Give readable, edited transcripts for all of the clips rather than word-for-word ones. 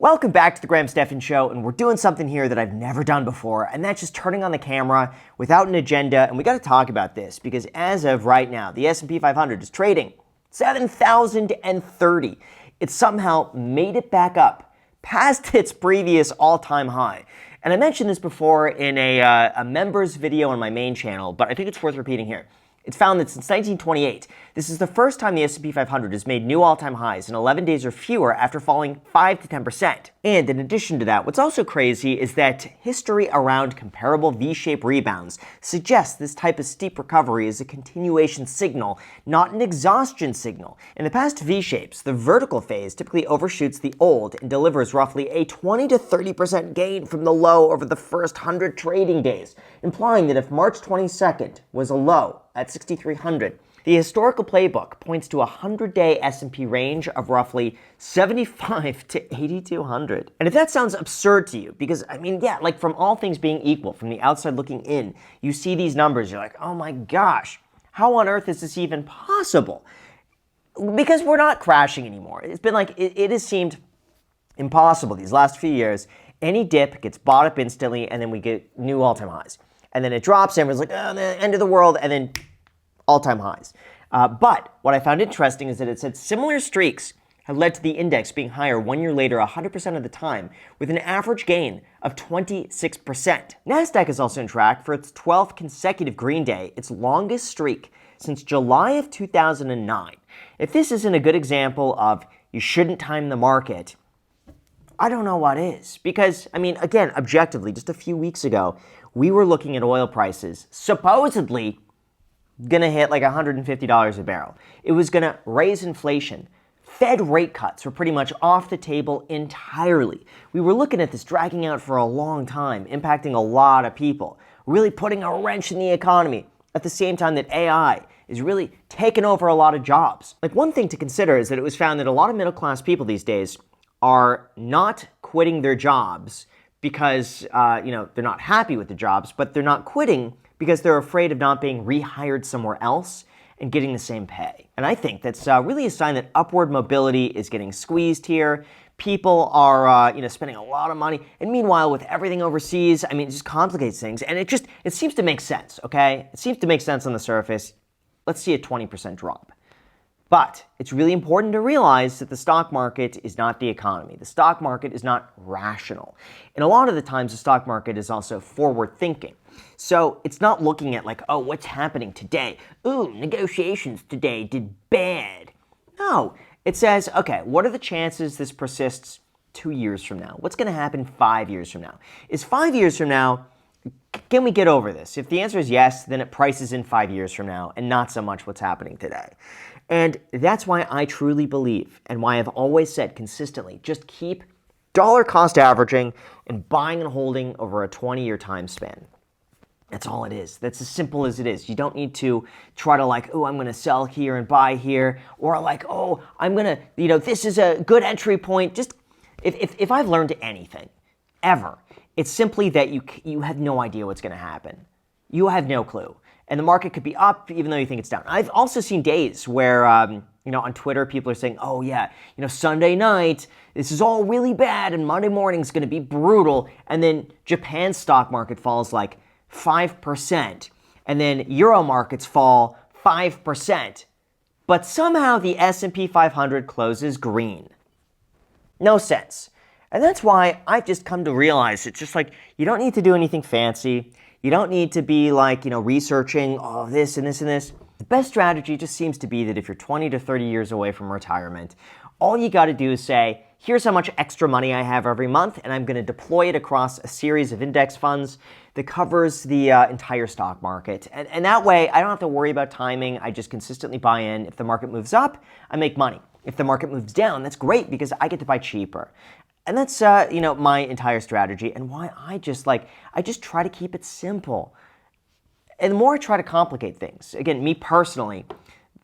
Welcome back to the Graham Stephan Show, and we're doing something here that I've never done before, and that's just turning on the camera without an agenda, and we got to talk about this, because as of right now, the S&P 500 is trading 7,030. It somehow made it back up past its previous all-time high. And I mentioned this before in a members video on my main channel, but I think it's worth repeating here. It's found that since 1928, this is the first time the S&P 500 has made new all-time highs in 11 days or fewer after falling 5 to 10%. And in addition to that, what's also crazy is that history around comparable V-shaped rebounds suggests this type of steep recovery is a continuation signal, not an exhaustion signal. In the past V-shapes, the vertical phase typically overshoots the old and delivers roughly a 20 to 30% gain from the low over the first 100 trading days, implying that if March 22nd was a low at 6,300, the historical playbook points to a 100-day S&P range of roughly 75 to 8,200. And if that sounds absurd to you, because, I mean, yeah, like from all things being equal, from the outside looking in, you see these numbers, you're like, oh my gosh, how on earth is this even possible? Because we're not crashing anymore. It's been like, it has seemed impossible these last few years. Any dip gets bought up instantly, and then we get new all-time highs. And then it drops, and everyone's like, oh, the end of the world, and then all-time highs. But what I found interesting is that it said similar streaks have led to the index being higher 1 year later 100% of the time, with an average gain of 26%. NASDAQ is also on track for its 12th consecutive green day, its longest streak since July of 2009. If this isn't a good example of you shouldn't time the market, I don't know what is. Because, I mean, again, objectively, just a few weeks ago, we were looking at oil prices supposedly going to hit like $150 a barrel. It was going to raise inflation. Fed rate cuts were pretty much off the table entirely. We were looking at this dragging out for a long time, impacting a lot of people, really putting a wrench in the economy at the same time that AI is really taking over a lot of jobs. Like, one thing to consider is that it was found that a lot of middle-class people these days are not quitting their jobs because, they're not happy with the jobs, but they're not quitting because they're afraid of not being rehired somewhere else and getting the same pay. And I think that's really a sign that upward mobility is getting squeezed here. People are, spending a lot of money. And meanwhile, with everything overseas, I mean, it just complicates things. And it seems to make sense, okay? It seems to make sense on the surface. Let's see a 20% drop. But it's really important to realize that the stock market is not the economy. The stock market is not rational. And a lot of the times, the stock market is also forward-thinking. So it's not looking at like, oh, what's happening today? Ooh, negotiations today did bad. No, it says, okay, what are the chances this persists 2 years from now? What's going to happen 5 years from now? Is 5 years from now, can we get over this? If the answer is yes, then it prices in 5 years from now and not so much what's happening today. And that's why I truly believe, and why I've always said consistently, just keep dollar cost averaging and buying and holding over a 20-year time span. That's all it is. That's as simple as it is. You don't need to try to like, oh, I'm going to sell here and buy here, or like, oh, I'm going to, this is a good entry point. Just if I've learned anything ever, it's simply that you have no idea what's going to happen. You have no clue. And the market could be up even though you think it's down. I've also seen days where, on Twitter, people are saying, oh yeah, Sunday night, this is all really bad and Monday morning is going to be brutal. And then Japan's stock market falls like 5%. And then Euro markets fall 5%. But somehow the S&P 500 closes green. No sense. And that's why I've just come to realize it's just like, you don't need to do anything fancy. You don't need to be like, researching all this and this and this. The best strategy just seems to be that if you're 20 to 30 years away from retirement, all you got to do is say, here's how much extra money I have every month, and I'm going to deploy it across a series of index funds that covers the entire stock market. And that way, I don't have to worry about timing. I just consistently buy in. If the market moves up, I make money. If the market moves down, that's great because I get to buy cheaper. And that's, my entire strategy, and why I just try to keep it simple. And the more I try to complicate things, again, me personally,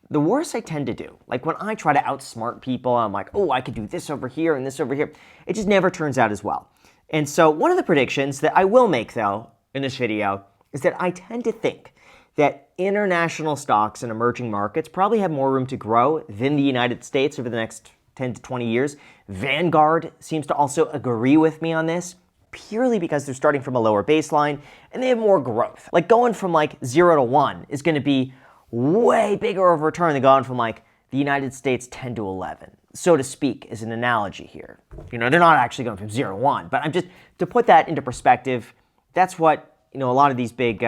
the worse I tend to do. Like when I try to outsmart people, I'm like, oh, I could do this over here and this over here. It just never turns out as well. And so one of the predictions that I will make, though, in this video is that I tend to think that international stocks and emerging markets probably have more room to grow than the United States over the next 10 to 20 years. Vanguard seems to also agree with me on this, purely because they're starting from a lower baseline and they have more growth. Like going from like 0 to 1 is going to be way bigger of a return than going from like the United States 10 to 11, so to speak, is an analogy here. You know, they're not actually going from 0 to 1, but I'm just, to put that into perspective, that's what, you know, a lot of these big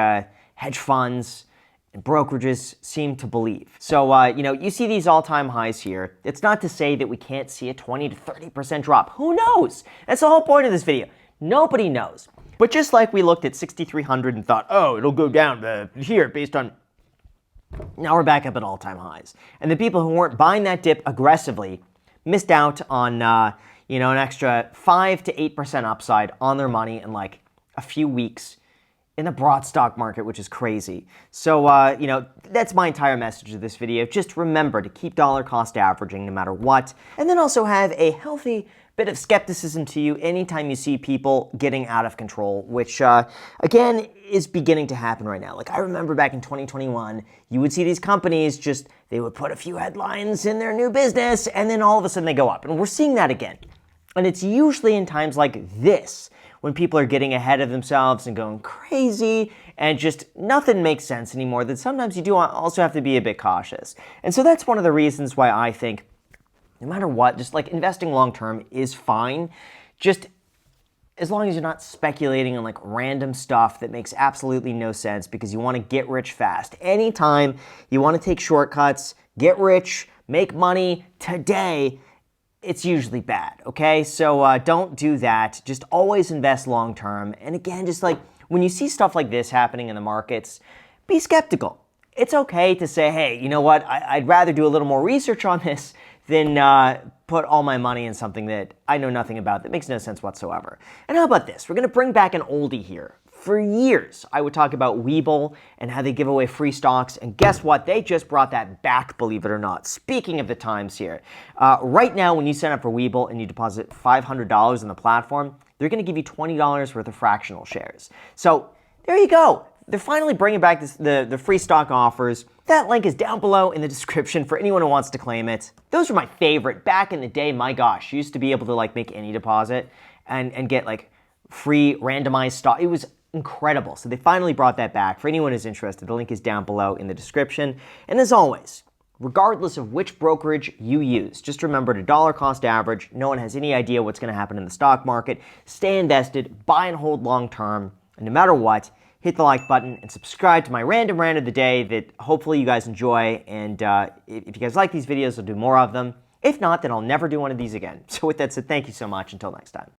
hedge funds and brokerages seem to believe. So, you know, you see these all-time highs here. It's not to say that we can't see a 20 to 30% drop. Who knows? That's the whole point of this video. Nobody knows. But just like we looked at 6,300 and thought, oh, it'll go down here based on... Now we're back up at all-time highs. And the people who weren't buying that dip aggressively missed out on, you know, an extra 5 to 8% upside on their money in like a few weeks in the broad stock market, which is crazy. So, you know, that's my entire message of this video. Just remember to keep dollar cost averaging no matter what. And then also have a healthy bit of skepticism to you anytime you see people getting out of control, which, again, is beginning to happen right now. Like, I remember back in 2021, you would see these companies just, they would put a few headlines in their new business, and then all of a sudden they go up. And we're seeing that again. And it's usually in times like this, when people are getting ahead of themselves and going crazy, and just nothing makes sense anymore, that sometimes you do also have to be a bit cautious. And so that's one of the reasons why I think no matter what, just like investing long-term is fine. Just as long as you're not speculating on like random stuff that makes absolutely no sense because you want to get rich fast. Anytime you want to take shortcuts, get rich, make money today, it's usually bad, okay? So don't do that. Just always invest long-term. And again, just like when you see stuff like this happening in the markets, be skeptical. It's okay to say, hey, you know what? I'd rather do a little more research on this than put all my money in something that I know nothing about that makes no sense whatsoever. And how about this? We're going to bring back an oldie here. For years, I would talk about Webull and how they give away free stocks, and guess what? They just brought that back, believe it or not. Speaking of the times here, right now when you sign up for Webull and you deposit $500 in the platform, they're going to give you $20 worth of fractional shares. So there you go. They're finally bringing back the free stock offers. That link is down below in the description for anyone who wants to claim it. Those were my favorite. Back in the day, my gosh, you used to be able to like make any deposit and get like free randomized stock. It was incredible. So they finally brought that back. For anyone who's interested, the link is down below in the description. And as always, regardless of which brokerage you use, just remember to dollar cost average. No one has any idea what's going to happen in the stock market. Stay invested, buy and hold long term, and no matter what, hit the like button and subscribe to my random rant of the day that hopefully you guys enjoy. And if you guys like these videos, I'll do more of them. If not, then I'll never do one of these again. So with that said, thank you so much. Until next time.